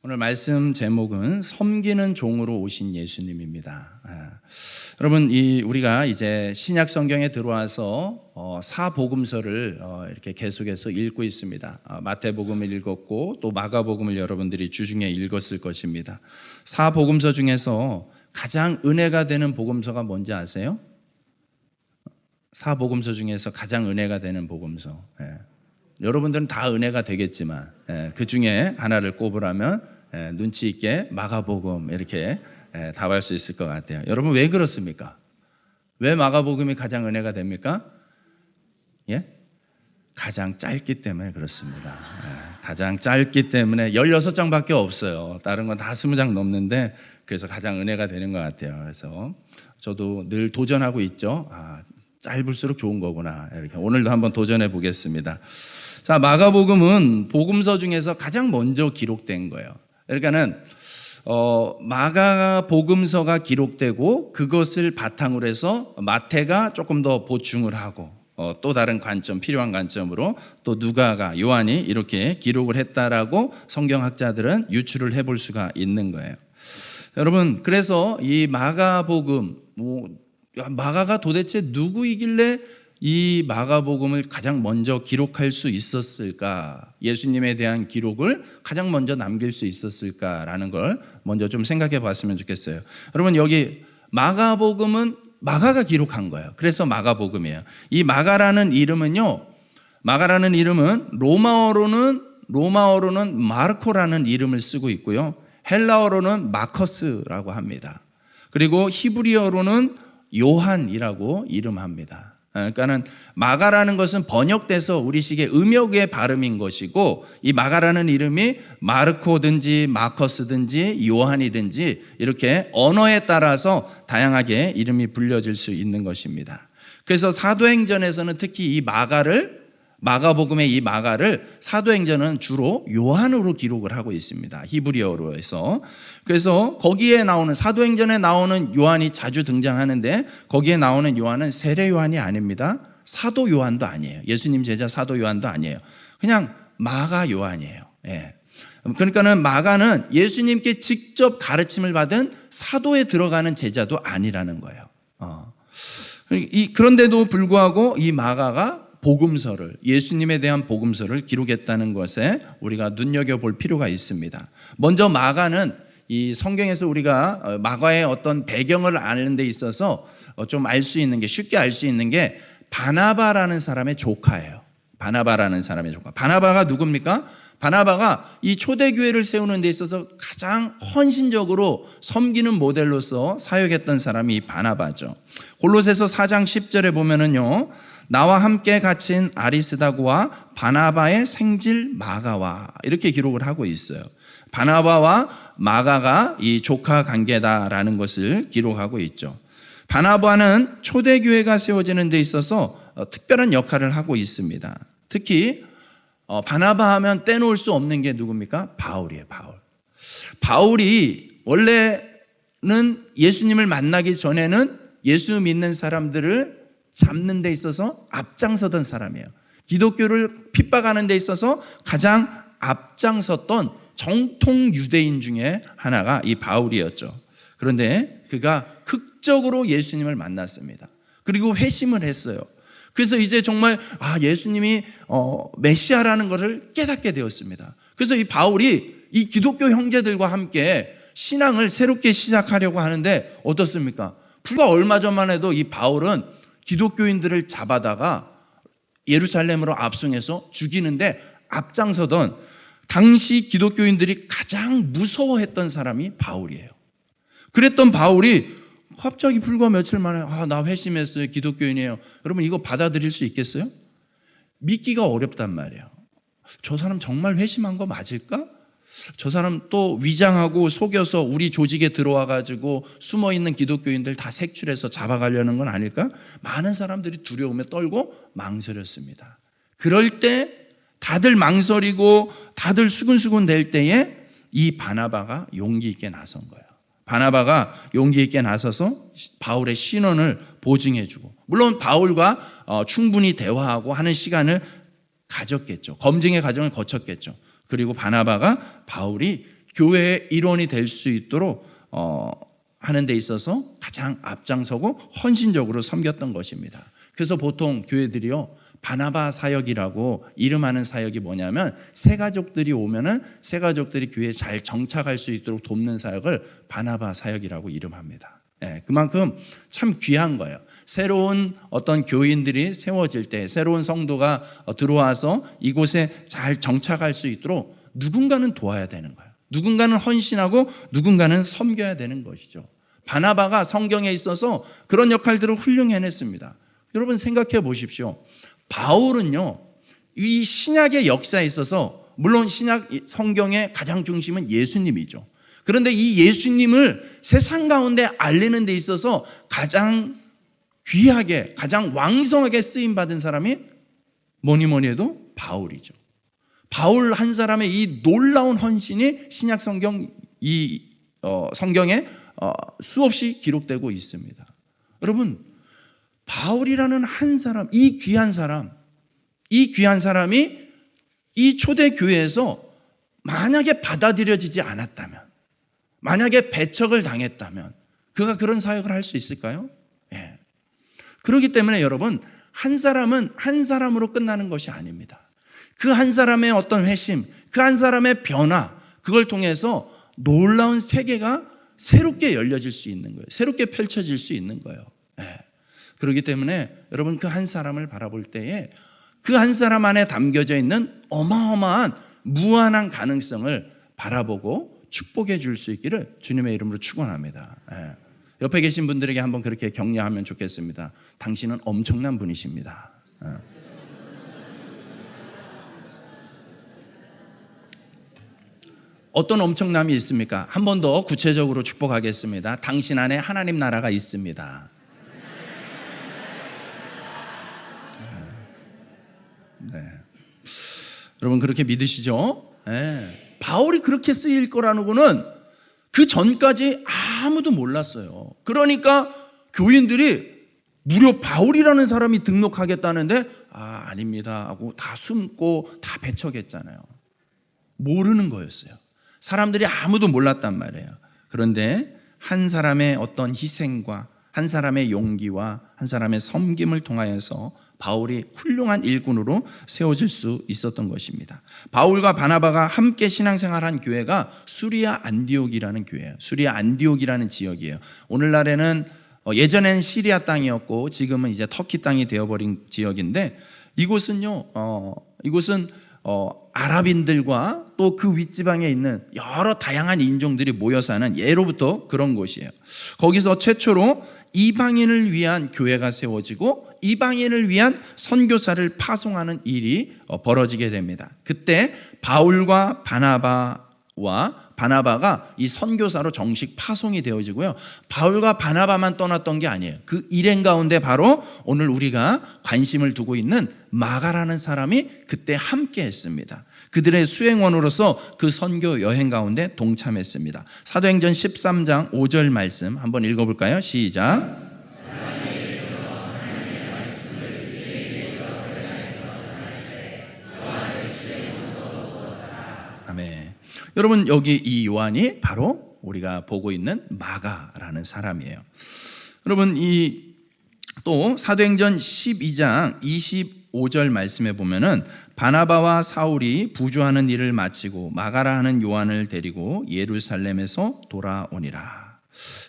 오늘 말씀 제목은 섬기는 종으로 오신 예수님입니다. 여러분, 우리가 이제 신약 성경에 들어와서 사복음서를 이렇게 계속해서 읽고 있습니다. 마태복음을 읽었고 또 마가복음을 여러분들이 주중에 읽었을 것입니다. 사복음서 중에서 가장 은혜가 되는 복음서가 뭔지 아세요? 사복음서 중에서 가장 은혜가 되는 복음서. 여러분들은 다 은혜가 되겠지만 그 중에 하나를 꼽으라면 눈치 있게 마가복음 이렇게 답할 수 있을 것 같아요. 여러분, 왜 그렇습니까? 왜 마가복음이 가장 은혜가 됩니까? 가장 짧기 때문에 그렇습니다. 가장 짧기 때문에 16장밖에 없어요. 다른 건 다 20장 넘는데 그래서 가장 은혜가 되는 것 같아요. 그래서 저도 늘 도전하고 있죠. 짧을수록 좋은 거구나. 이렇게 오늘도 한번 도전해 보겠습니다. 자, 마가복음은 복음서 중에서 가장 먼저 기록된 거예요. 그러니까는 마가복음서가 기록되고 그것을 바탕으로 해서 마태가 조금 더 보충을 하고 또 다른 관점, 필요한 관점으로 또 누가가, 요한이 이렇게 기록을 했다라고 성경학자들은 유추를 해볼 수가 있는 거예요. 여러분, 그래서 이 마가복음, 마가가 도대체 누구이길래 이 마가복음을 가장 먼저 기록할 수 있었을까? 예수님에 대한 기록을 가장 먼저 남길 수 있었을까라는 걸 먼저 좀 생각해 봤으면 좋겠어요. 여러분, 여기 마가복음은 마가가 기록한 거예요. 그래서 마가복음이에요. 이 마가라는 이름은 로마어로는 마르코라는 이름을 쓰고 있고요. 헬라어로는 마커스라고 합니다. 그리고 히브리어로는 요한이라고 이름합니다. 그러니까는 마가라는 것은 번역돼서 우리식의 음역의 발음인 것이고, 이 마가라는 이름이 마르코든지 마커스든지 요한이든지 이렇게 언어에 따라서 다양하게 이름이 불려질 수 있는 것입니다. 그래서 사도행전에서는 특히 이 마가복음의 이 마가를 사도행전은 주로 요한으로 기록을 하고 있습니다. 히브리어로 해서. 그래서 거기에 나오는, 사도행전에 나오는 요한이 자주 등장하는데 거기에 나오는 요한은 세례 요한이 아닙니다. 사도 요한도 아니에요. 예수님 제자 사도 요한도 아니에요. 그냥 마가 요한이에요. 그러니까는 마가는 예수님께 직접 가르침을 받은 사도에 들어가는 제자도 아니라는 거예요. 그런데도 불구하고 이 마가가 복음서를, 예수님에 대한 복음서를 기록했다는 것에 우리가 눈여겨볼 필요가 있습니다. 먼저 마가는 이 성경에서 우리가 마가의 어떤 배경을 아는 데 있어서 좀 알 수 있는 게, 쉽게 알 수 있는 게 바나바라는 사람의 조카예요. 바나바라는 사람의 조카. 바나바가 누굽니까? 바나바가 이 초대교회를 세우는 데 있어서 가장 헌신적으로 섬기는 모델로서 사역했던 사람이 이 바나바죠. 골로새서 4장 10절에 보면은요, 나와 함께 갇힌 아리스다고와 바나바의 생질 마가와, 이렇게 기록을 하고 있어요. 바나바와 마가가 이 조카 관계다라는 것을 기록하고 있죠. 바나바는 초대교회가 세워지는 데 있어서 특별한 역할을 하고 있습니다. 특히 바나바 하면 떼놓을 수 없는 게 누굽니까? 바울이에요. 바울이 원래는 예수님을 만나기 전에는 예수 믿는 사람들을 잡는 데 있어서 앞장서던 사람이에요. 기독교를 핍박하는 데 있어서 가장 앞장섰던 정통 유대인 중에 하나가 이 바울이었죠. 그런데 그가 극적으로 예수님을 만났습니다. 그리고 회심을 했어요. 그래서 이제 정말 예수님이 메시아라는 것을 깨닫게 되었습니다. 그래서 이 바울이 이 기독교 형제들과 함께 신앙을 새롭게 시작하려고 하는데 어떻습니까? 불과 얼마 전만 해도 이 바울은 기독교인들을 잡아다가 예루살렘으로 압송해서 죽이는데 앞장서던, 당시 기독교인들이 가장 무서워했던 사람이 바울이에요. 그랬던 바울이 갑자기 불과 며칠 만에 나 회심했어요, 기독교인이에요. 여러분, 이거 받아들일 수 있겠어요? 믿기가 어렵단 말이에요. 저 사람 정말 회심한 거 맞을까? 저 사람 또 위장하고 속여서 우리 조직에 들어와가지고 숨어있는 기독교인들 다 색출해서 잡아가려는 건 아닐까? 많은 사람들이 두려움에 떨고 망설였습니다. 그럴 때 다들 망설이고 다들 수근수근 될 때에 이 바나바가 용기 있게 나선 거예요. 바나바가 용기 있게 나서서 바울의 신원을 보증해주고, 물론 바울과 충분히 대화하고 하는 시간을 가졌겠죠. 검증의 과정을 거쳤겠죠. 그리고 바나바가 바울이 교회의 일원이 될 수 있도록 하는 데 있어서 가장 앞장서고 헌신적으로 섬겼던 것입니다. 그래서 보통 교회들이요, 바나바 사역이라고 이름하는 사역이 뭐냐면, 새가족들이 오면은 새가족들이 교회에 잘 정착할 수 있도록 돕는 사역을 바나바 사역이라고 이름합니다. 그만큼 참 귀한 거예요. 새로운 어떤 교인들이 세워질 때, 새로운 성도가 들어와서 이곳에 잘 정착할 수 있도록 누군가는 도와야 되는 거예요. 누군가는 헌신하고 누군가는 섬겨야 되는 것이죠. 바나바가 성경에 있어서 그런 역할들을 훌륭히 해냈습니다. 여러분 생각해 보십시오. 바울은요, 이 신약의 역사에 있어서 물론 신약 성경의 가장 중심은 예수님이죠. 그런데 이 예수님을 세상 가운데 알리는 데 있어서 가장 귀하게, 가장 왕성하게 쓰임받은 사람이 뭐니 해도 바울이죠. 바울 한 사람의 이 놀라운 헌신이 신약 성경 성경에 수없이 기록되고 있습니다. 여러분, 바울이라는 한 사람, 이 귀한 사람이 이 초대교회에서 만약에 받아들여지지 않았다면, 만약에 배척을 당했다면 그가 그런 사역을 할 수 있을까요? 그렇기 때문에 여러분, 한 사람은 한 사람으로 끝나는 것이 아닙니다. 그 한 사람의 어떤 회심, 그 한 사람의 변화, 그걸 통해서 놀라운 세계가 새롭게 열려질 수 있는 거예요. 새롭게 펼쳐질 수 있는 거예요. 그렇기 때문에 여러분, 그 한 사람을 바라볼 때에 그 한 사람 안에 담겨져 있는 어마어마한 무한한 가능성을 바라보고 축복해 줄 수 있기를 주님의 이름으로 축원합니다. 옆에 계신 분들에게 한번 그렇게 격려하면 좋겠습니다. 당신은 엄청난 분이십니다. 어떤 엄청남이 있습니까? 한 번 더 구체적으로 축복하겠습니다. 당신 안에 하나님 나라가 있습니다. 여러분 그렇게 믿으시죠? 바울이 그렇게 쓰일 거라는 거는 그 전까지 아무도 몰랐어요. 그러니까 교인들이 무려 바울이라는 사람이 등록하겠다는데 아닙니다 하고 다 숨고 다 배척했잖아요. 모르는 거였어요. 사람들이 아무도 몰랐단 말이에요. 그런데 한 사람의 어떤 희생과 한 사람의 용기와 한 사람의 섬김을 통하여서 바울이 훌륭한 일꾼으로 세워질 수 있었던 것입니다. 바울과 바나바가 함께 신앙생활한 교회가 수리아 안디옥이라는 교회예요. 수리아 안디옥이라는 지역이에요. 오늘날에는 예전엔 시리아 땅이었고 지금은 이제 터키 땅이 되어버린 지역인데, 이곳은요, 이곳은 아랍인들과 또 그 윗지방에 있는 여러 다양한 인종들이 모여 사는 예로부터 그런 곳이에요. 거기서 최초로 이방인을 위한 교회가 세워지고 이방인을 위한 선교사를 파송하는 일이 벌어지게 됩니다. 그때 바울과 바나바가 이 선교사로 정식 파송이 되어지고요. 바울과 바나바만 떠났던 게 아니에요. 그 일행 가운데 바로 오늘 우리가 관심을 두고 있는 마가라는 사람이 그때 함께 했습니다. 그들의 수행원으로서 그 선교 여행 가운데 동참했습니다. 사도행전 13장 5절 말씀 한번 읽어볼까요? 시작. 아멘. 여러분, 여기 이 요한이 바로 우리가 보고 있는 마가라는 사람이에요. 여러분, 또 사도행전 12장 25절 말씀에 보면은 바나바와 사울이 부주하는 일을 마치고 마가라 하는 요한을 데리고 예루살렘에서 돌아오니라.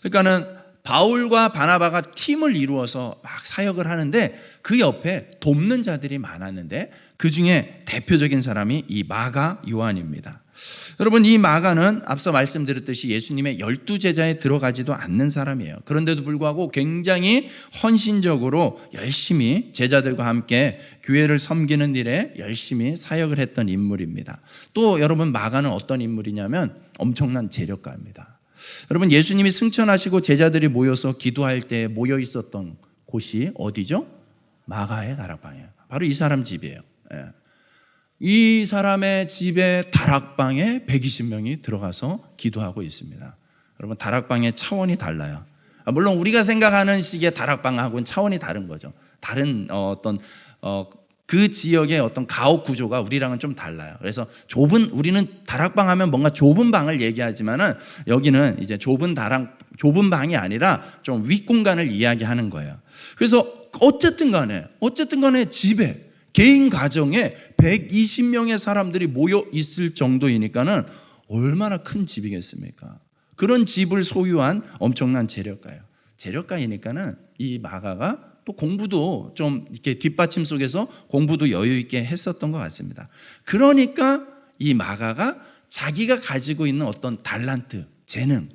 그러니까는 바울과 바나바가 팀을 이루어서 막 사역을 하는데 그 옆에 돕는 자들이 많았는데 그 중에 대표적인 사람이 이 마가 요한입니다. 여러분, 이 마가는 앞서 말씀드렸듯이 예수님의 12제자에 들어가지도 않는 사람이에요. 그런데도 불구하고 굉장히 헌신적으로 열심히 제자들과 함께 교회를 섬기는 일에 열심히 사역을 했던 인물입니다. 또 여러분, 마가는 어떤 인물이냐면 엄청난 재력가입니다. 여러분, 예수님이 승천하시고 제자들이 모여서 기도할 때 모여 있었던 곳이 어디죠? 마가의 다락방이에요. 바로 이 사람 집이에요. 이 사람의 집에 다락방에 120명이 들어가서 기도하고 있습니다. 여러분, 다락방의 차원이 달라요. 물론 우리가 생각하는 식의 다락방하고는 차원이 다른 거죠. 다른 어떤 그 지역의 어떤 가옥 구조가 우리랑은 좀 달라요. 그래서 우리는 다락방 하면 뭔가 좁은 방을 얘기하지만은 여기는 이제 좁은 방이 아니라 좀 윗공간을 이야기하는 거예요. 그래서 어쨌든 간에 집에, 개인 가정에 120명의 사람들이 모여 있을 정도이니까는 얼마나 큰 집이겠습니까? 그런 집을 소유한 엄청난 재력가예요. 재력가이니까는 이 마가가 또 공부도 좀 이렇게 뒷받침 속에서 공부도 여유 있게 했었던 것 같습니다. 그러니까 이 마가가 자기가 가지고 있는 어떤 달란트, 재능,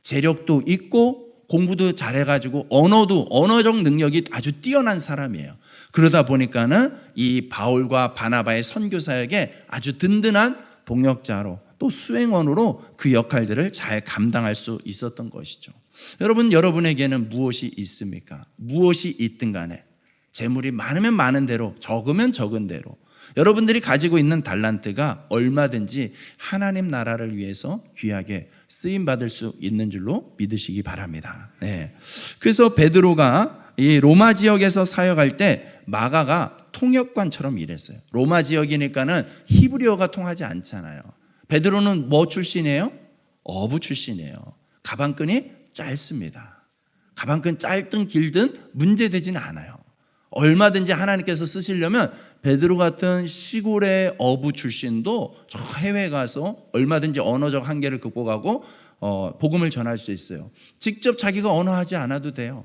재력도 있고 공부도 잘해가지고 언어적 능력이 아주 뛰어난 사람이에요. 그러다 보니까는 이 바울과 바나바의 선교 사역에 아주 든든한 동역자로 또 수행원으로 그 역할들을 잘 감당할 수 있었던 것이죠. 여러분에게는 무엇이 있습니까? 무엇이 있든 간에 재물이 많으면 많은 대로, 적으면 적은 대로 여러분들이 가지고 있는 달란트가 얼마든지 하나님 나라를 위해서 귀하게 쓰임받을 수 있는 줄로 믿으시기 바랍니다. 네. 그래서 베드로가 이 로마 지역에서 사역할 때 마가가 통역관처럼 일했어요. 로마 지역이니까는 히브리어가 통하지 않잖아요. 베드로는 뭐 출신이에요? 어부 출신이에요. 가방끈이 짧습니다. 가방끈 짧든 길든 문제되지는 않아요. 얼마든지 하나님께서 쓰시려면 베드로 같은 시골의 어부 출신도 저 해외에 가서 얼마든지 언어적 한계를 극복하고 복음을 전할 수 있어요. 직접 자기가 언어하지 않아도 돼요.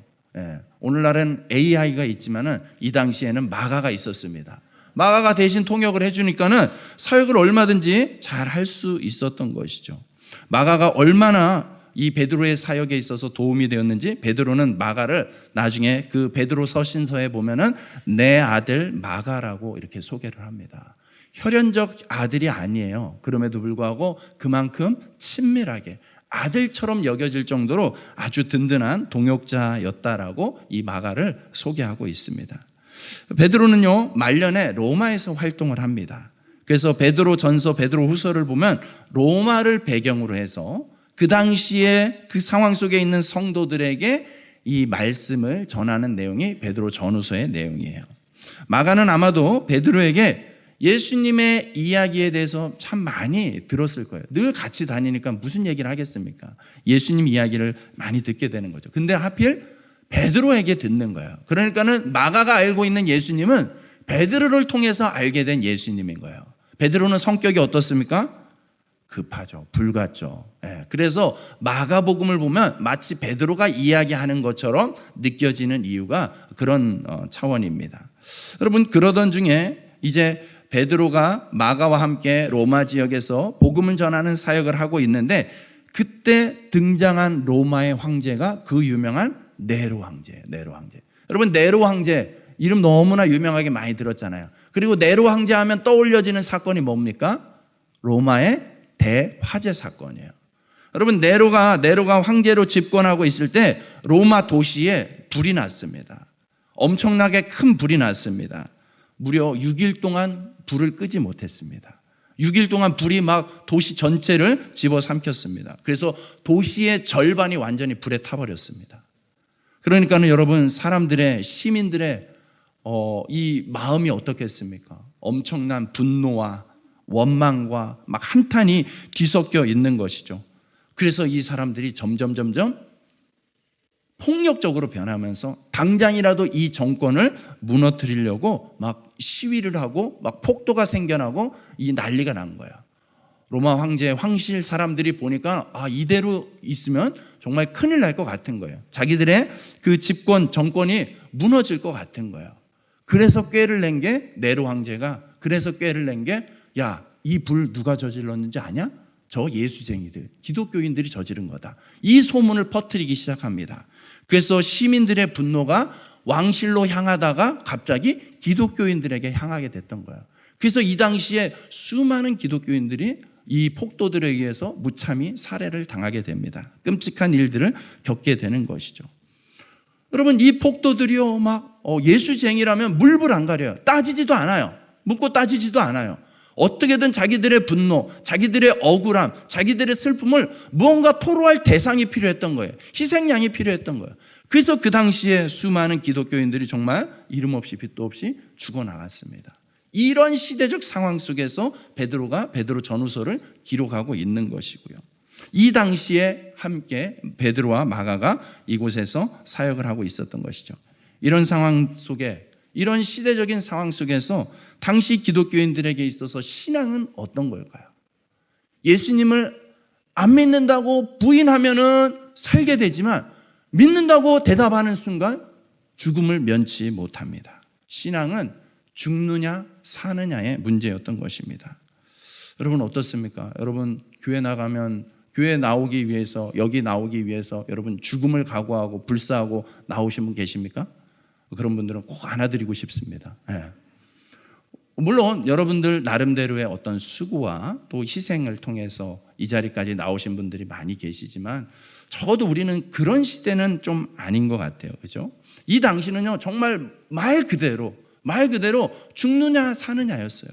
오늘날은 AI가 있지만은 이 당시에는 마가가 있었습니다. 마가가 대신 통역을 해주니까는 사역을 얼마든지 잘 할 수 있었던 것이죠. 마가가 얼마나 이 베드로의 사역에 있어서 도움이 되었는지 베드로는 마가를 나중에 그 베드로 서신서에 보면은 내 아들 마가라고 이렇게 소개를 합니다. 혈연적 아들이 아니에요. 그럼에도 불구하고 그만큼 친밀하게 아들처럼 여겨질 정도로 아주 든든한 동역자였다라고 이 마가를 소개하고 있습니다. 베드로는요, 말년에 로마에서 활동을 합니다. 그래서 베드로 전서, 베드로 후서를 보면 로마를 배경으로 해서 그 당시에 그 상황 속에 있는 성도들에게 이 말씀을 전하는 내용이 베드로 전후서의 내용이에요. 마가는 아마도 베드로에게 예수님의 이야기에 대해서 참 많이 들었을 거예요. 늘 같이 다니니까 무슨 얘기를 하겠습니까? 예수님 이야기를 많이 듣게 되는 거죠. 근데 하필 베드로에게 듣는 거예요. 그러니까는 마가가 알고 있는 예수님은 베드로를 통해서 알게 된 예수님인 거예요. 베드로는 성격이 어떻습니까? 급하죠. 불같죠. 그래서 마가복음을 보면 마치 베드로가 이야기하는 것처럼 느껴지는 이유가 그런 차원입니다. 여러분, 그러던 중에 이제 베드로가 마가와 함께 로마 지역에서 복음을 전하는 사역을 하고 있는데 그때 등장한 로마의 황제가 그 유명한 네로 황제예요. 네로 황제. 여러분, 네로 황제 이름 너무나 유명하게 많이 들었잖아요. 그리고 네로 황제 하면 떠올려지는 사건이 뭡니까? 로마의 대화재 사건이에요. 여러분, 네로가 황제로 집권하고 있을 때 로마 도시에 불이 났습니다. 엄청나게 큰 불이 났습니다. 무려 6일 동안 불을 끄지 못했습니다. 6일 동안 불이 막 도시 전체를 집어삼켰습니다. 그래서 도시의 절반이 완전히 불에 타버렸습니다. 그러니까는 여러분, 시민들의 이 마음이 어떻겠습니까? 엄청난 분노와 원망과 막 한탄이 뒤섞여 있는 것이죠. 그래서 이 사람들이 점점 폭력적으로 변하면서 당장이라도 이 정권을 무너뜨리려고 막 시위를 하고 막 폭도가 생겨나고 이 난리가 난 거야. 로마 황실 사람들이 보니까 이대로 있으면 정말 큰일 날 것 같은 거예요. 자기들의 그 정권이 무너질 것 같은 거예요. 그래서 꾀를 낸 게 네로 황제가 야, 이 불 누가 저질렀는지 아냐? 저 예수쟁이들, 기독교인들이 저지른 거다. 이 소문을 퍼뜨리기 시작합니다. 그래서 시민들의 분노가 왕실로 향하다가 갑자기 기독교인들에게 향하게 됐던 거예요. 그래서 이 당시에 수많은 기독교인들이 이 폭도들에 의해서 무참히 살해를 당하게 됩니다. 끔찍한 일들을 겪게 되는 것이죠. 여러분, 이 폭도들이요, 예수쟁이라면 물불 안 가려요. 따지지도 않아요. 묻고 따지지도 않아요. 어떻게든 자기들의 분노, 자기들의 억울함, 자기들의 슬픔을 무언가 토로할 대상이 필요했던 거예요. 희생양이 필요했던 거예요. 그래서 그 당시에 수많은 기독교인들이 정말 이름 없이 빛도 없이 죽어나갔습니다. 이런 시대적 상황 속에서 베드로가 베드로 전후서를 기록하고 있는 것이고요. 이 당시에 함께 베드로와 마가가 이곳에서 사역을 하고 있었던 것이죠. 이런 상황 속에, 이런 시대적인 상황 속에서 당시 기독교인들에게 있어서 신앙은 어떤 걸까요? 예수님을 안 믿는다고 부인하면은 살게 되지만 믿는다고 대답하는 순간 죽음을 면치 못합니다. 신앙은 죽느냐 사느냐의 문제였던 것입니다. 여러분 어떻습니까? 여러분 교회 나가면 교회 나오기 위해서, 여기 나오기 위해서 여러분 죽음을 각오하고 불사하고 나오신 분 계십니까? 그런 분들은 꼭 안아드리고 싶습니다. 네. 물론 여러분들 나름대로의 어떤 수고와 또 희생을 통해서 이 자리까지 나오신 분들이 많이 계시지만 적어도 우리는 그런 시대는 좀 아닌 것 같아요. 그죠? 이 당시는요, 정말 말 그대로 죽느냐 사느냐였어요.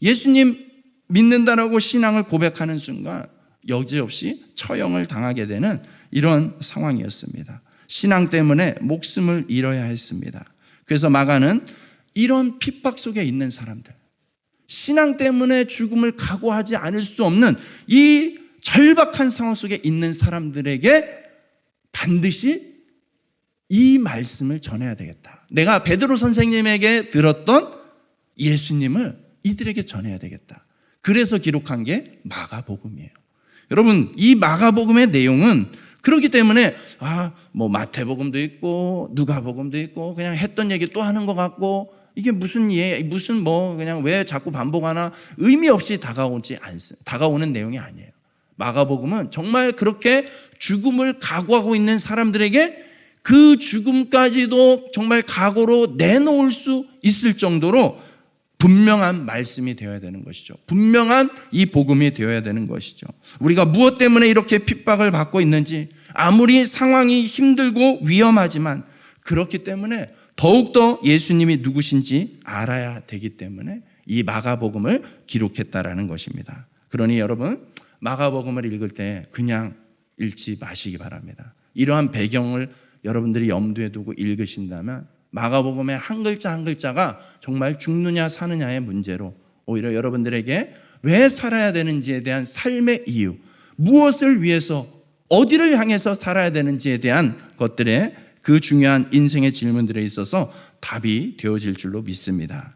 예수님 믿는다라고 신앙을 고백하는 순간 여지없이 처형을 당하게 되는 이런 상황이었습니다. 신앙 때문에 목숨을 잃어야 했습니다. 그래서 마가는 이런 핍박 속에 있는 사람들, 신앙 때문에 죽음을 각오하지 않을 수 없는 이 절박한 상황 속에 있는 사람들에게 반드시 이 말씀을 전해야 되겠다. 내가 베드로 선생님에게 들었던 예수님을 이들에게 전해야 되겠다. 그래서 기록한 게 마가복음이에요. 여러분, 이 마가복음의 내용은 그렇기 때문에 뭐 마태복음도 있고 누가복음도 있고 그냥 했던 얘기 또 하는 것 같고 이게 무슨 뭐 그냥 왜 자꾸 반복하나 의미 없이 다가오는 내용이 아니에요. 마가복음은 정말 그렇게 죽음을 각오하고 있는 사람들에게 그 죽음까지도 정말 각오로 내놓을 수 있을 정도로 분명한 말씀이 되어야 되는 것이죠. 분명한 이 복음이 되어야 되는 것이죠. 우리가 무엇 때문에 이렇게 핍박을 받고 있는지, 아무리 상황이 힘들고 위험하지만 그렇기 때문에 더욱더 예수님이 누구신지 알아야 되기 때문에 이 마가복음을 기록했다라는 것입니다. 그러니 여러분, 마가복음을 읽을 때 그냥 읽지 마시기 바랍니다. 이러한 배경을 여러분들이 염두에 두고 읽으신다면 마가복음의 한 글자 한 글자가 정말 죽느냐 사느냐의 문제로 오히려 여러분들에게 왜 살아야 되는지에 대한 삶의 이유, 무엇을 위해서 어디를 향해서 살아야 되는지에 대한 것들에 그 중요한 인생의 질문들에 있어서 답이 되어질 줄로 믿습니다.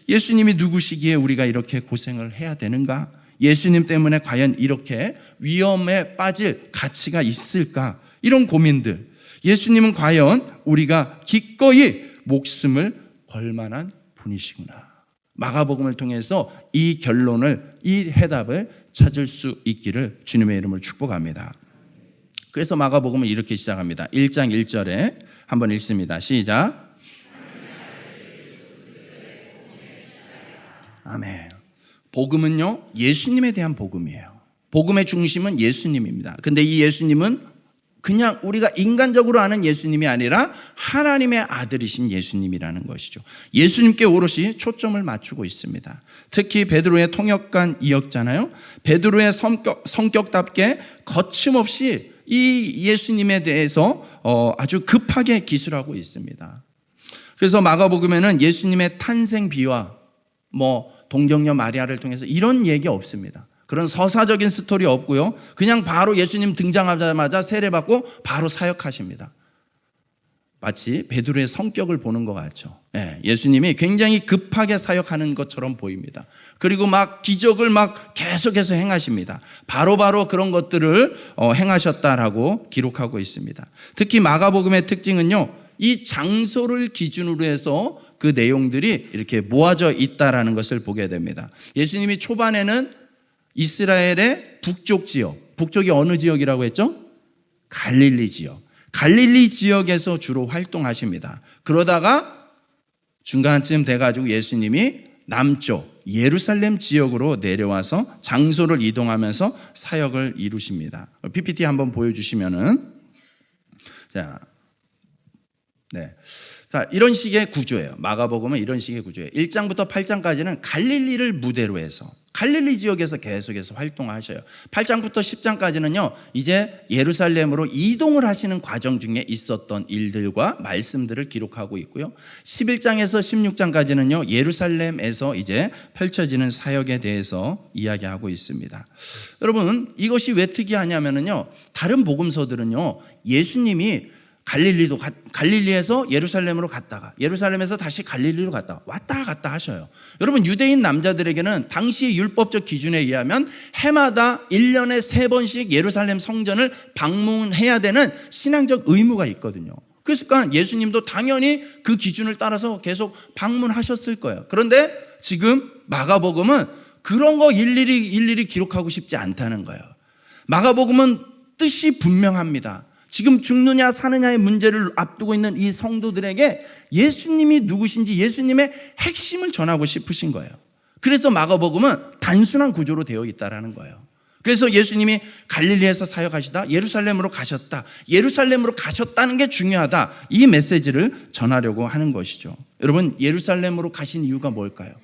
예수님이 누구시기에 우리가 이렇게 고생을 해야 되는가? 예수님 때문에 과연 이렇게 위험에 빠질 가치가 있을까? 이런 고민들. 예수님은 과연 우리가 기꺼이 목숨을 걸 만한 분이시구나. 마가복음을 통해서 이 결론을, 이 해답을 찾을 수 있기를 주님의 이름으로 축복합니다. 그래서 마가복음은 이렇게 시작합니다. 1장 1절에 한번 읽습니다. 시작. 아멘. 복음은요, 예수님에 대한 복음이에요. 복음의 중심은 예수님입니다. 근데 이 예수님은 그냥 우리가 인간적으로 아는 예수님이 아니라 하나님의 아들이신 예수님이라는 것이죠. 예수님께 오롯이 초점을 맞추고 있습니다. 특히 베드로의 통역관 이었잖아요. 베드로의 성격답게 거침없이 이 예수님에 대해서 아주 급하게 기술하고 있습니다. 그래서 마가복음에는 예수님의 탄생 비와 뭐 동정녀 마리아를 통해서 이런 얘기 없습니다. 그런 서사적인 스토리 없고요. 그냥 바로 예수님 등장하자마자 세례받고 바로 사역하십니다. 마치 베드로의 성격을 보는 것 같죠. 예수님이 굉장히 급하게 사역하는 것처럼 보입니다. 그리고 막 기적을 막 계속해서 행하십니다. 바로바로 그런 것들을 행하셨다라고 기록하고 있습니다. 특히 마가복음의 특징은요, 이 장소를 기준으로 해서 그 내용들이 이렇게 모아져 있다라는 것을 보게 됩니다. 예수님이 초반에는 이스라엘의 북쪽 지역, 북쪽이 어느 지역이라고 했죠? 갈릴리 지역. 갈릴리 지역에서 주로 활동하십니다. 그러다가 중간쯤 돼가지고 예수님이 남쪽 예루살렘 지역으로 내려와서 장소를 이동하면서 사역을 이루십니다. PPT 한번 보여주시면은, 자, 이런 식의 구조예요. 마가복음은 이런 식의 구조예요. 1장부터 8장까지는 갈릴리를 무대로 해서 갈릴리 지역에서 계속해서 활동하셔요. 8장부터 10장까지는요, 이제 예루살렘으로 이동을 하시는 과정 중에 있었던 일들과 말씀들을 기록하고 있고요. 11장에서 16장까지는요, 예루살렘에서 이제 펼쳐지는 사역에 대해서 이야기하고 있습니다. 여러분, 이것이 왜 특이하냐면요, 다른 복음서들은요, 예수님이 갈릴리에서 예루살렘으로 갔다가 예루살렘에서 다시 갈릴리로 갔다가 왔다 갔다 하셔요. 여러분, 유대인 남자들에게는 당시 율법적 기준에 의하면 해마다 1년에 3번씩 예루살렘 성전을 방문해야 되는 신앙적 의무가 있거든요. 그러니까 예수님도 당연히 그 기준을 따라서 계속 방문하셨을 거예요. 그런데 지금 마가복음은 그런 거 일일이 기록하고 싶지 않다는 거예요. 마가복음은 뜻이 분명합니다. 지금 죽느냐 사느냐의 문제를 앞두고 있는 이 성도들에게 예수님이 누구신지 예수님의 핵심을 전하고 싶으신 거예요. 그래서 마가복음은 단순한 구조로 되어 있다는 거예요. 그래서 예수님이 갈릴리에서 사역하시다 예루살렘으로 가셨다, 예루살렘으로 가셨다는 게 중요하다, 이 메시지를 전하려고 하는 것이죠. 여러분, 예루살렘으로 가신 이유가 뭘까요?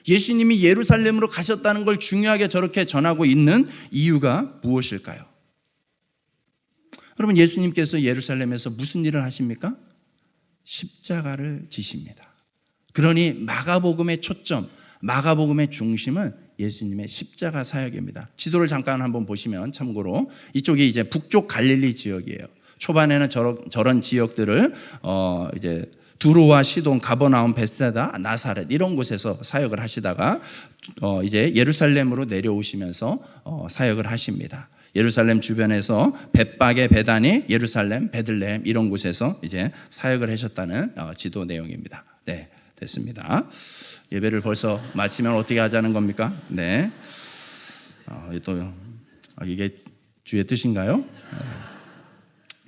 예수님이 예루살렘으로 가셨다는 걸 중요하게 저렇게 전하고 있는 이유가 무엇일까요? 여러분, 예수님께서 예루살렘에서 무슨 일을 하십니까? 십자가를 지십니다. 그러니 마가복음의 초점, 마가복음의 중심은 예수님의 십자가 사역입니다. 지도를 잠깐 한번 보시면 참고로 이쪽이 이제 북쪽 갈릴리 지역이에요. 초반에는 저런 지역들을 이제 두로와 시돈, 가버나움, 벳세다, 나사렛 이런 곳에서 사역을 하시다가 이제 예루살렘으로 내려오시면서 사역을 하십니다. 예루살렘 주변에서 벳박의 베다니, 예루살렘, 베들레헴 이런 곳에서 이제 사역을 하셨다는 지도 내용입니다. 네, 됐습니다. 예배를 벌써 마치면 어떻게 하자는 겁니까? 네. 또 이게 주의 뜻인가요?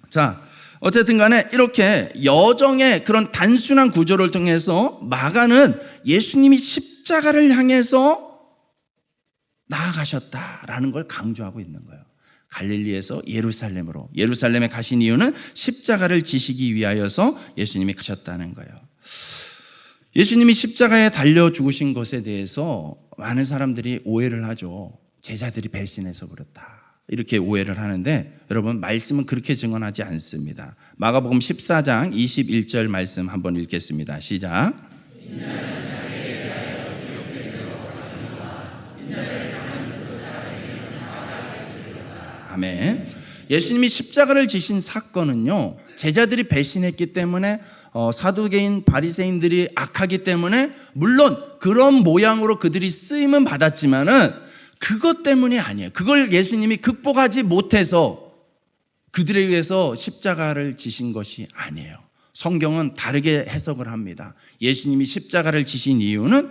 자, 어쨌든 간에 이렇게 여정의 그런 단순한 구조를 통해서 마가는 예수님이 십자가를 향해서 나아가셨다라는 걸 강조하고 있는 거예요. 갈릴리에서 예루살렘으로, 예루살렘에 가신 이유는 십자가를 지시기 위하여서 예수님이 가셨다는 거예요. 예수님이 십자가에 달려 죽으신 것에 대해서 많은 사람들이 오해를 하죠. 제자들이 배신해서 그렇다, 이렇게 오해를 하는데, 여러분, 말씀은 그렇게 증언하지 않습니다. 마가복음 14장 21절 말씀 한번 읽겠습니다. 시작. 아멘. 예수님이 십자가를 지신 사건은요, 제자들이 배신했기 때문에, 사두개인 바리새인들이 악하기 때문에, 물론 그런 모양으로 그들이 쓰임은 받았지만은 그것 때문이 아니에요. 그걸 예수님이 극복하지 못해서 그들에 의해서 십자가를 지신 것이 아니에요. 성경은 다르게 해석을 합니다. 예수님이 십자가를 지신 이유는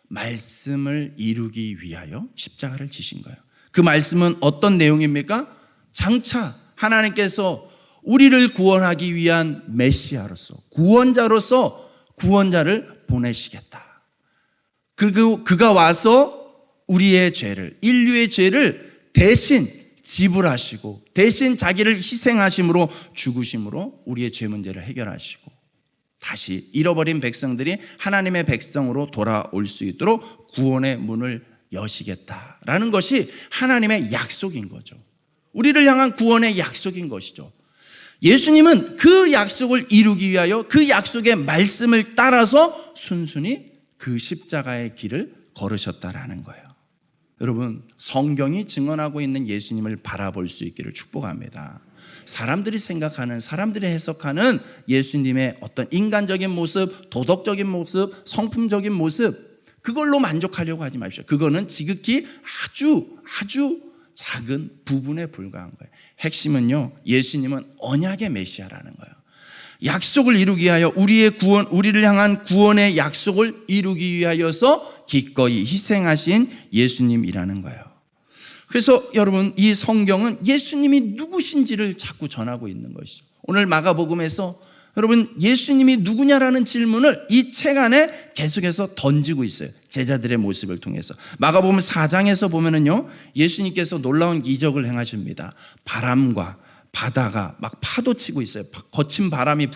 말씀을 이루기 위하여 십자가를 지신 거예요. 그 말씀은 어떤 내용입니까? 장차 하나님께서 우리를 구원하기 위한 메시아로서, 구원자로서 구원자를 보내시겠다. 그리고 그가 와서 우리의 죄를, 인류의 죄를 대신 지불하시고 대신 자기를 희생하심으로, 죽으심으로 우리의 죄 문제를 해결하시고 다시 잃어버린 백성들이 하나님의 백성으로 돌아올 수 있도록 구원의 문을 여시겠다라는 것이 하나님의 약속인 거죠. 우리를 향한 구원의 약속인 것이죠. 예수님은 그 약속을 이루기 위하여 그 약속의 말씀을 따라서 순순히 그 십자가의 길을 걸으셨다라는 거예요. 여러분, 성경이 증언하고 있는 예수님을 바라볼 수 있기를 축복합니다. 사람들이 생각하는, 사람들이 해석하는 예수님의 어떤 인간적인 모습, 도덕적인 모습, 성품적인 모습, 그걸로 만족하려고 하지 마십시오. 그거는 지극히 아주 작은 부분에 불과한 거예요. 핵심은요, 예수님은 언약의 메시아라는 거예요. 약속을 이루기 위하여 우리를 향한 구원의 약속을 이루기 위하여서 기꺼이 희생하신 예수님이라는 거예요. 그래서 여러분, 이 성경은 예수님이 누구신지를 자꾸 전하고 있는 것이죠. 오늘 마가복음에서 여러분, 예수님이 누구냐라는 질문을 이 책 안에 계속해서 던지고 있어요. 제자들의 모습을 통해서. 마가복음 4장에서 보면은요, 예수님께서 놀라운 기적을 행하십니다. 바람과 바다가 막 파도 치고 있어요. 거친 바람이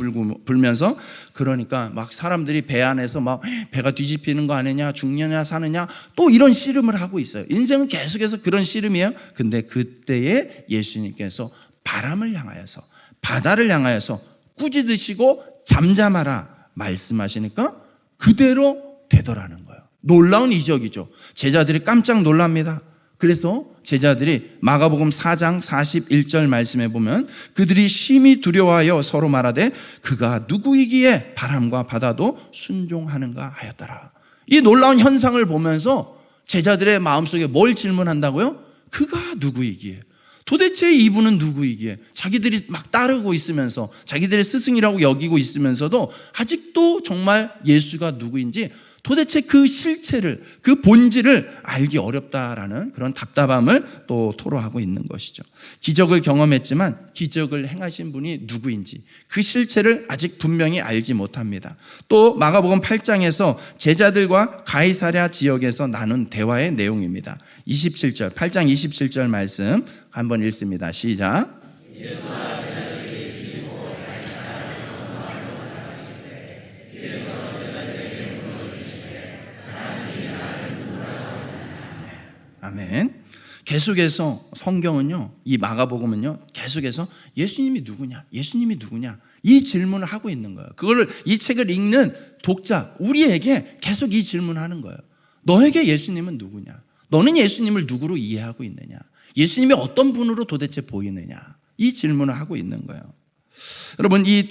불면서, 그러니까 막 사람들이 배 안에서 막 배가 뒤집히는 거 아니냐, 죽느냐 사느냐, 또 이런 씨름을 하고 있어요. 인생은 계속해서 그런 씨름이에요. 근데 그때에 예수님께서 바람을 향하여서, 바다를 향하여서 꾸짖으시고 잠잠하라 말씀하시니까 그대로 되더라는 거예요. 놀라운 이적이죠. 제자들이 깜짝 놀랍니다. 그래서 제자들이 마가복음 4장 41절 말씀에 보면 그들이 심히 두려워하여 서로 말하되 그가 누구이기에 바람과 바다도 순종하는가 하였더라. 이 놀라운 현상을 보면서 제자들의 마음속에 뭘 질문한다고요? 그가 누구이기에, 도대체 이분은 누구이기에, 자기들이 막 따르고 있으면서 자기들의 스승이라고 여기고 있으면서도 아직도 정말 예수가 누구인지 도대체 그 실체를, 그 본질을 알기 어렵다라는 그런 답답함을 또 토로하고 있는 것이죠. 기적을 경험했지만 기적을 행하신 분이 누구인지 그 실체를 아직 분명히 알지 못합니다. 또 마가복음 8장에서 제자들과 가이사랴 지역에서 나눈 대화의 내용입니다. 27절, 8장 27절 말씀 한번 읽습니다. 시작. 아멘. 계속해서 성경은요, 이 마가복음은요, 계속해서 예수님이 누구냐, 예수님이 누구냐, 이 질문을 하고 있는 거예요. 그거를 이 책을 읽는 독자, 우리에게 계속 이 질문하는 거예요. 너에게 예수님은 누구냐? 너는 예수님을 누구로 이해하고 있느냐? 예수님이 어떤 분으로 도대체 보이느냐? 이 질문을 하고 있는 거예요. 여러분, 이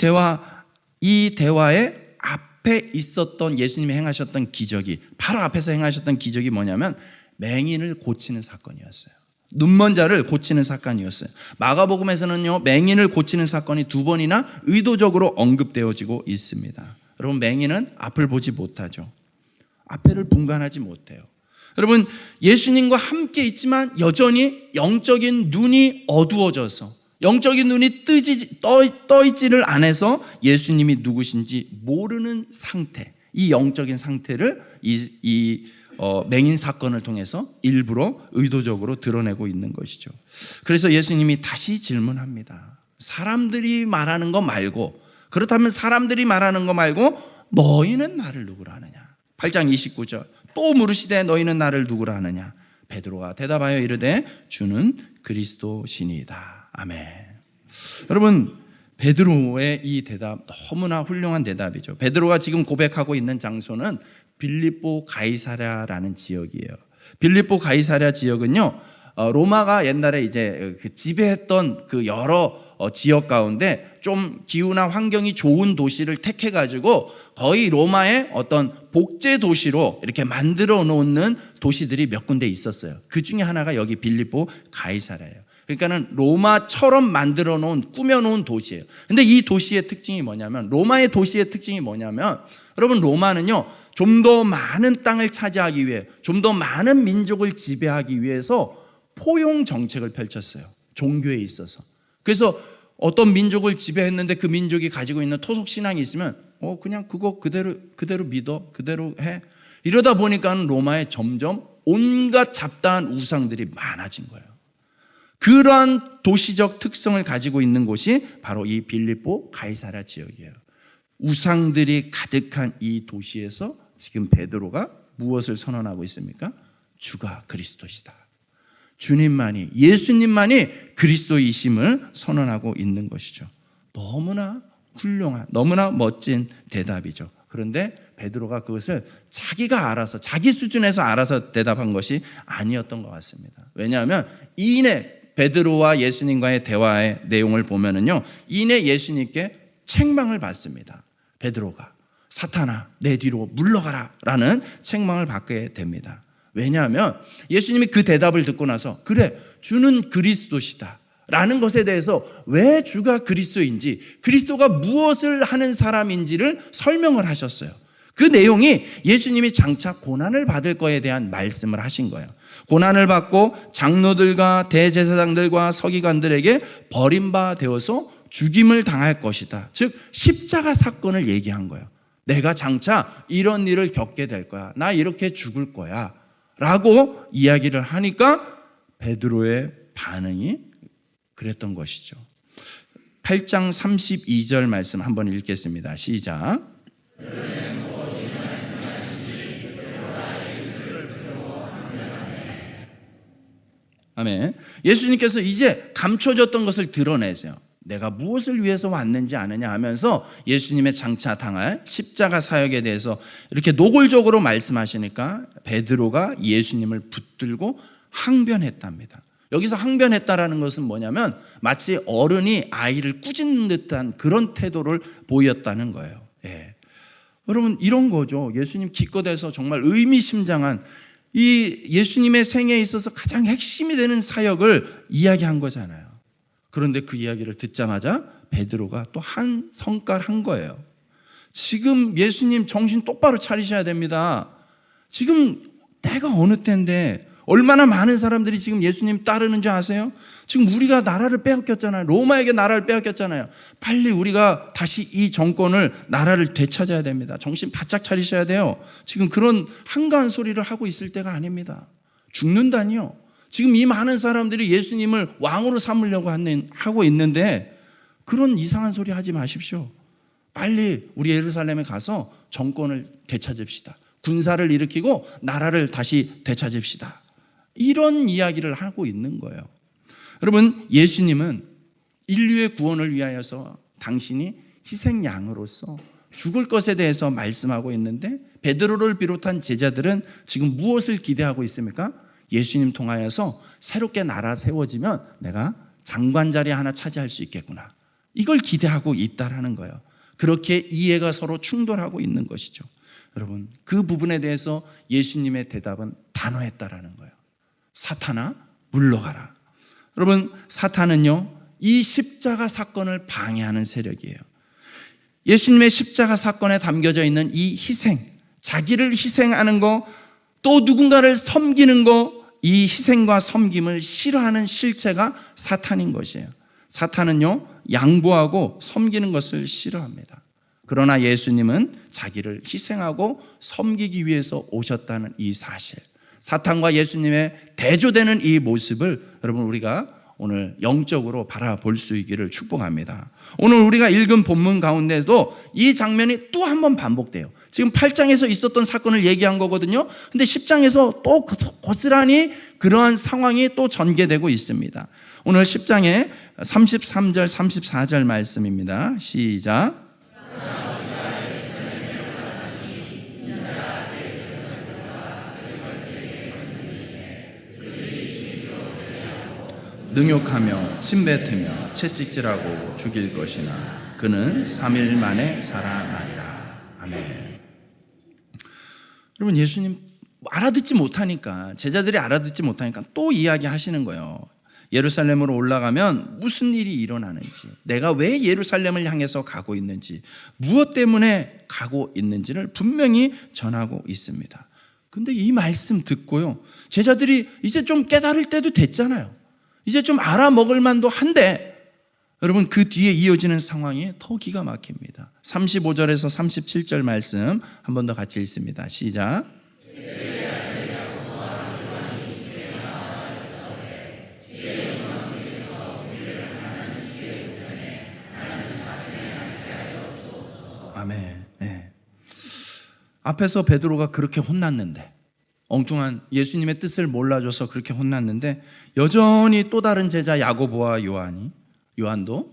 대화의 앞에 있었던 예수님이 행하셨던 기적이, 바로 앞에서 행하셨던 기적이 뭐냐면 맹인을 고치는 사건이었어요. 눈먼 자를 고치는 사건이었어요. 마가복음에서는요, 맹인을 고치는 사건이 2번이나 의도적으로 언급되어지고 있습니다. 여러분, 맹인은 앞을 보지 못하죠. 앞에를 분간하지 못해요. 여러분, 예수님과 함께 있지만 여전히 영적인 눈이 어두워져서, 영적인 눈이 떠 있지를 않아서 예수님이 누구신지 모르는 상태, 이 영적인 상태를 맹인 사건을 통해서 일부러 의도적으로 드러내고 있는 것이죠. 그래서 예수님이 다시 질문합니다. 사람들이 말하는 거 말고, 그렇다면 사람들이 말하는 거 말고 너희는 나를 누구라 하느냐? 8장 29절 또 물으시되 너희는 나를 누구라 하느냐? 베드로가 대답하여 이르되 주는 그리스도시니이다. 아멘. 여러분, 베드로의 이 대답 너무나 훌륭한 대답이죠. 베드로가 지금 고백하고 있는 장소는 빌립보 가이사랴라는 지역이에요. 빌립보 가이사랴 지역은요, 로마가 옛날에 이제 지배했던 그 여러 지역 가운데 좀 기후나 환경이 좋은 도시를 택해가지고 거의 로마의 어떤 복제 도시로 이렇게 만들어 놓는 도시들이 몇 군데 있었어요. 그 중에 하나가 여기 빌립보 가이사랴예요. 그러니까는 로마처럼 만들어 놓은, 꾸며 놓은 도시예요. 근데 이 도시의 특징이 뭐냐면, 로마의 도시의 특징이 뭐냐면, 여러분, 로마는요, 좀 더 많은 땅을 차지하기 위해, 좀 더 많은 민족을 지배하기 위해서 포용 정책을 펼쳤어요. 종교에 있어서. 그래서 어떤 민족을 지배했는데 그 민족이 가지고 있는 토속 신앙이 있으면 그냥 그거 그대로 믿어, 그대로 해. 이러다 보니까 로마에 점점 온갖 잡다한 우상들이 많아진 거예요. 그러한 도시적 특성을 가지고 있는 곳이 바로 이 빌립보 가이사랴 지역이에요. 우상들이 가득한 이 도시에서 지금 베드로가 무엇을 선언하고 있습니까? 주가 그리스도시다. 주님만이, 예수님만이 그리스도이심을 선언하고 있는 것이죠. 너무나 훌륭한, 너무나 멋진 대답이죠. 그런데 베드로가 그것을 자기가 알아서, 자기 수준에서 알아서 대답한 것이 아니었던 것 같습니다. 왜냐하면 이내 베드로와 예수님과의 대화의 내용을 보면은요, 이내 예수님께 책망을 받습니다. 베드로가 사탄아 내 뒤로 물러가라 라는 책망을 받게 됩니다. 왜냐하면 예수님이 그 대답을 듣고 나서 그래, 주는 그리스도시다 라는 것에 대해서 왜 주가 그리스도인지, 그리스도가 무엇을 하는 사람인지를 설명을 하셨어요. 그 내용이 예수님이 장차 고난을 받을 거에 대한 말씀을 하신 거예요. 고난을 받고 장로들과 대제사장들과 서기관들에게 버림받아서 죽임을 당할 것이다. 즉 십자가 사건을 얘기한 거예요. 내가 장차 이런 일을 겪게 될 거야. 나 이렇게 죽을 거야 라고 이야기를 하니까 베드로의 반응이 그랬던 것이죠. 8장 32절 말씀 한번 읽겠습니다. 시작. 아멘. 예수님께서 이제 감춰졌던 것을 드러내세요. 내가 무엇을 위해서 왔는지 아느냐 하면서 예수님의 장차 당할 십자가 사역에 대해서 이렇게 노골적으로 말씀하시니까 베드로가 예수님을 붙들고 항변했답니다. 여기서 항변했다라는 것은 뭐냐면 마치 어른이 아이를 꾸짖는 듯한 그런 태도를 보였다는 거예요. 예. 여러분 이런 거죠. 예수님 기껏해서 정말 의미심장한 이 예수님의 생애에 있어서 가장 핵심이 되는 사역을 이야기한 거잖아요. 그런데 그 이야기를 듣자마자 베드로가 또 한 성깔 한 거예요. 지금 예수님 정신 똑바로 차리셔야 됩니다. 지금 때가 어느 때인데 얼마나 많은 사람들이 지금 예수님 따르는 줄 아세요? 지금 우리가 나라를 빼앗겼잖아요. 로마에게 나라를 빼앗겼잖아요. 빨리 우리가 다시 이 정권을 나라를 되찾아야 됩니다. 정신 바짝 차리셔야 돼요. 지금 그런 한가한 소리를 하고 있을 때가 아닙니다. 죽는다니요. 지금 이 많은 사람들이 예수님을 왕으로 삼으려고 하고 있는데 그런 이상한 소리 하지 마십시오. 빨리 우리 예루살렘에 가서 정권을 되찾읍시다. 군사를 일으키고 나라를 다시 되찾읍시다. 이런 이야기를 하고 있는 거예요. 여러분 예수님은 인류의 구원을 위하여서 당신이 희생양으로서 죽을 것에 대해서 말씀하고 있는데 베드로를 비롯한 제자들은 지금 무엇을 기대하고 있습니까? 예수님 통하여서 새롭게 나라 세워지면 내가 장관 자리 하나 차지할 수 있겠구나. 이걸 기대하고 있다라는 거예요. 그렇게 이해가 서로 충돌하고 있는 것이죠. 여러분 그 부분에 대해서 예수님의 대답은 단호했다라는 거예요. 사탄아 물러가라. 여러분 사탄은요 이 십자가 사건을 방해하는 세력이에요. 예수님의 십자가 사건에 담겨져 있는 이 희생, 자기를 희생하는 거, 또 누군가를 섬기는 거, 이 희생과 섬김을 싫어하는 실체가 사탄인 것이에요. 사탄은요 양보하고 섬기는 것을 싫어합니다. 그러나 예수님은 자기를 희생하고 섬기기 위해서 오셨다는 이 사실, 사탄과 예수님의 대조되는 이 모습을 여러분 우리가 오늘 영적으로 바라볼 수 있기를 축복합니다. 오늘 우리가 읽은 본문 가운데도 이 장면이 또 한 번 반복돼요. 지금 8장에서 있었던 사건을 얘기한 거거든요. 근데 10장에서 또 고스란히 그러한 상황이 또 전개되고 있습니다. 오늘 10장에 33절 34절 말씀입니다. 시작. 능욕하며 침뱉으며 채찍질하고 죽일 것이나 그는 3일 만에 살아나리라. 아멘. 여러분 예수님 알아듣지 못하니까, 제자들이 알아듣지 못하니까 또 이야기하시는 거예요. 예루살렘으로 올라가면 무슨 일이 일어나는지, 내가 왜 예루살렘을 향해서 가고 있는지, 무엇 때문에 가고 있는지를 분명히 전하고 있습니다. 근데 이 말씀 듣고요 제자들이 이제 좀 깨달을 때도 됐잖아요. 이제 좀 알아먹을 만도 한데 여러분 그 뒤에 이어지는 상황이 더 기가 막힙니다. 35절에서 37절 말씀 한 번 더 같이 읽습니다. 시작. 아멘. 네. 앞에서 베드로가 그렇게 혼났는데, 엉뚱한 예수님의 뜻을 몰라줘서 그렇게 혼났는데 여전히 또 다른 제자 야고보와 요한도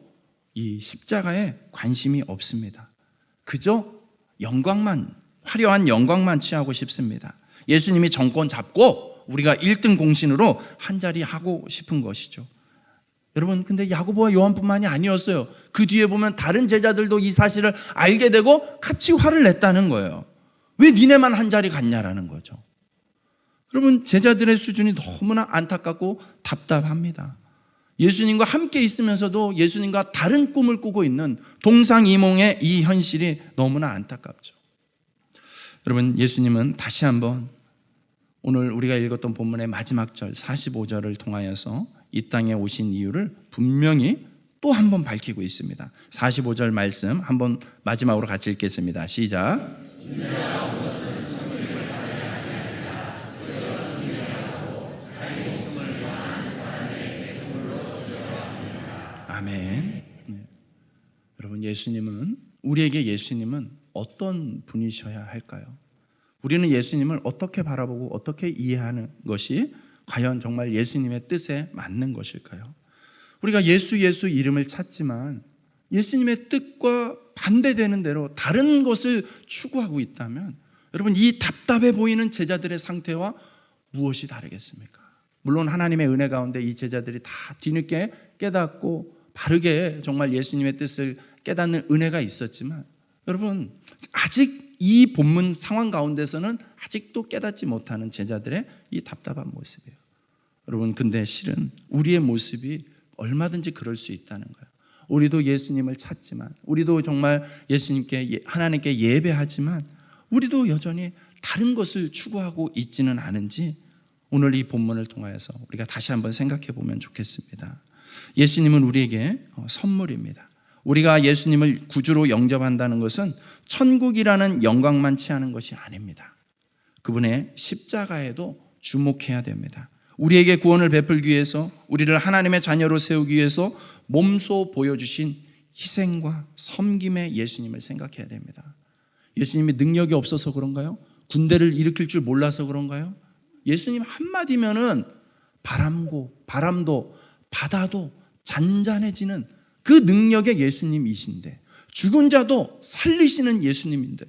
이 십자가에 관심이 없습니다. 그저 영광만, 화려한 영광만 취하고 싶습니다. 예수님이 정권 잡고 우리가 1등 공신으로 한 자리 하고 싶은 것이죠. 여러분 근데 야고보와 요한뿐만이 아니었어요. 그 뒤에 보면 다른 제자들도 이 사실을 알게 되고 같이 화를 냈다는 거예요. 왜 니네만 한 자리 갔냐라는 거죠. 여러분 제자들의 수준이 너무나 안타깝고 답답합니다. 예수님과 함께 있으면서도 예수님과 다른 꿈을 꾸고 있는 동상이몽의 이 현실이 너무나 안타깝죠. 여러분 예수님은 다시 한번 오늘 우리가 읽었던 본문의 마지막 절 45절을 통하여서 이 땅에 오신 이유를 분명히 또 한 번 밝히고 있습니다. 45절 말씀 한번 마지막으로 같이 읽겠습니다. 시작. 아멘. 우리에게 예수님은 어떤 분이셔야 할까요? 우리는 예수님을 어떻게 바라보고 어떻게 이해하는 것이 과연 정말 예수님의 뜻에 맞는 것일까요? 우리가 예수 이름을 찾지만 예수님의 뜻과 반대되는 대로 다른 것을 추구하고 있다면 여러분, 이 답답해 보이는 제자들의 상태와 무엇이 다르겠습니까? 물론 하나님의 은혜 가운데 이 제자들이 다 뒤늦게 깨닫고 바르게 정말 예수님의 뜻을 깨닫는 은혜가 있었지만 여러분, 아직 이 본문 상황 가운데서는 아직도 깨닫지 못하는 제자들의 이 답답한 모습이에요. 여러분, 근데 실은 우리의 모습이 얼마든지 그럴 수 있다는 거예요. 우리도 예수님을 찾지만, 우리도 정말 예수님께, 하나님께 예배하지만 우리도 여전히 다른 것을 추구하고 있지는 않은지 오늘 이 본문을 통하여서 우리가 다시 한번 생각해 보면 좋겠습니다. 예수님은 우리에게 선물입니다. 우리가 예수님을 구주로 영접한다는 것은 천국이라는 영광만 취하는 것이 아닙니다. 그분의 십자가에도 주목해야 됩니다. 우리에게 구원을 베풀기 위해서, 우리를 하나님의 자녀로 세우기 위해서 몸소 보여주신 희생과 섬김의 예수님을 생각해야 됩니다. 예수님이 능력이 없어서 그런가요? 군대를 일으킬 줄 몰라서 그런가요? 예수님 한마디면은 바람도 바다도 잔잔해지는 그 능력의 예수님이신데, 죽은 자도 살리시는 예수님인데,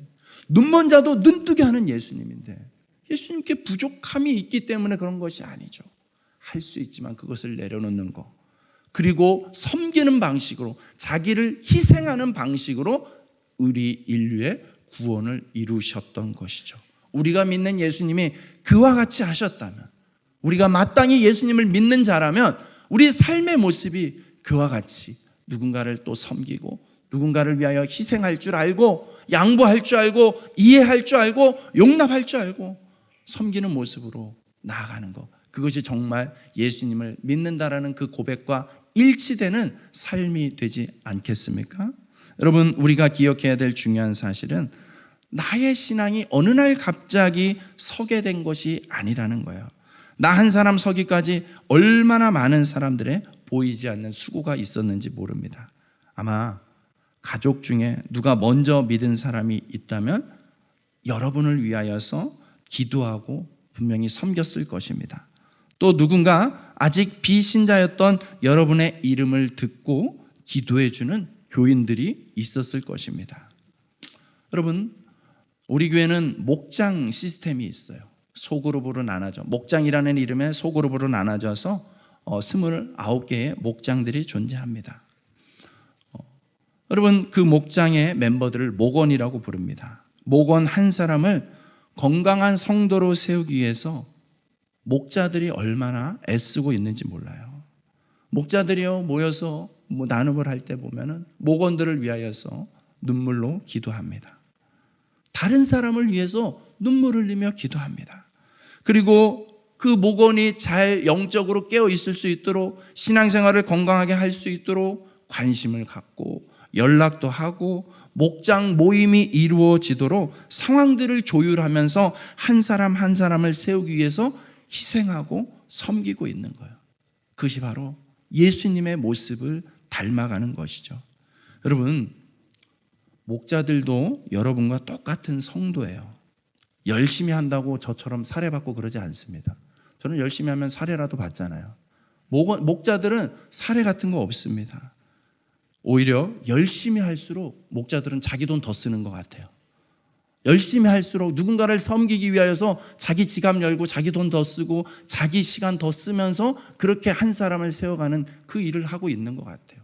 눈먼 자도 눈뜨게 하는 예수님인데, 예수님께 부족함이 있기 때문에 그런 것이 아니죠. 할 수 있지만 그것을 내려놓는 것, 그리고 섬기는 방식으로, 자기를 희생하는 방식으로 우리 인류의 구원을 이루셨던 것이죠. 우리가 믿는 예수님이 그와 같이 하셨다면, 우리가 마땅히 예수님을 믿는 자라면 우리 삶의 모습이 그와 같이 누군가를 또 섬기고, 누군가를 위하여 희생할 줄 알고, 양보할 줄 알고, 이해할 줄 알고, 용납할 줄 알고 섬기는 모습으로 나아가는 것, 그것이 정말 예수님을 믿는다라는 그 고백과 일치되는 삶이 되지 않겠습니까? 여러분, 우리가 기억해야 될 중요한 사실은 나의 신앙이 어느 날 갑자기 서게 된 것이 아니라는 거예요. 나 한 사람 서기까지 얼마나 많은 사람들의 보이지 않는 수고가 있었는지 모릅니다. 아마 가족 중에 누가 먼저 믿은 사람이 있다면 여러분을 위하여서 기도하고 분명히 섬겼을 것입니다. 또 누군가 아직 비신자였던 여러분의 이름을 듣고 기도해주는 교인들이 있었을 것입니다. 여러분, 우리 교회는 목장 시스템이 있어요. 소그룹으로 나눠져, 목장이라는 이름의 소그룹으로 나눠져서 29개의 목장들이 존재합니다. 여러분, 그 목장의 멤버들을 목원이라고 부릅니다. 목원 한 사람을 건강한 성도로 세우기 위해서 목자들이 얼마나 애쓰고 있는지 몰라요. 목자들이요 모여서 나눔을 할 때 보면은 목원들을 위하여서 눈물로 기도합니다. 다른 사람을 위해서 눈물 흘리며 기도합니다. 그리고 그 목원이 잘 영적으로 깨어 있을 수 있도록, 신앙생활을 건강하게 할 수 있도록 관심을 갖고 연락도 하고 목장 모임이 이루어지도록 상황들을 조율하면서 한 사람 한 사람을 세우기 위해서 희생하고 섬기고 있는 거예요. 그것이 바로 예수님의 모습을 닮아가는 것이죠. 여러분, 목자들도 여러분과 똑같은 성도예요. 열심히 한다고 저처럼 살해받고 그러지 않습니다. 저는 열심히 하면 살해라도 받잖아요. 목자들은 살해 같은 거 없습니다. 오히려 열심히 할수록 목자들은 자기 돈 더 쓰는 것 같아요. 열심히 할수록 누군가를 섬기기 위하여서 자기 지갑 열고 자기 돈 더 쓰고 자기 시간 더 쓰면서 그렇게 한 사람을 세워가는 그 일을 하고 있는 것 같아요.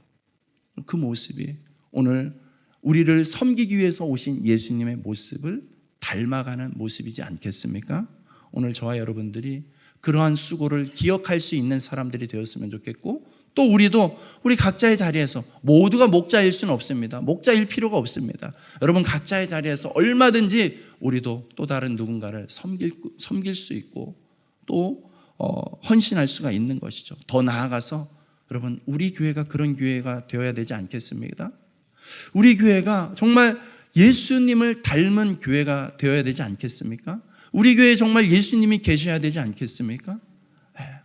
그 모습이 오늘 우리를 섬기기 위해서 오신 예수님의 모습을 닮아가는 모습이지 않겠습니까? 오늘 저와 여러분들이 그러한 수고를 기억할 수 있는 사람들이 되었으면 좋겠고, 또 우리도 우리 각자의 자리에서, 모두가 목자일 수는 없습니다. 목자일 필요가 없습니다. 여러분, 각자의 자리에서 얼마든지 우리도 또 다른 누군가를 섬길 수 있고 또 헌신할 수가 있는 것이죠. 더 나아가서 여러분, 우리 교회가 그런 교회가 되어야 되지 않겠습니까? 우리 교회가 정말 예수님을 닮은 교회가 되어야 되지 않겠습니까? 우리 교회에 정말 예수님이 계셔야 되지 않겠습니까?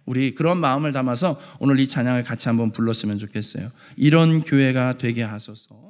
우리 그런 마음을 담아서 오늘 이 찬양을 같이 한번 불렀으면 좋겠어요. 이런 교회가 되게 하소서.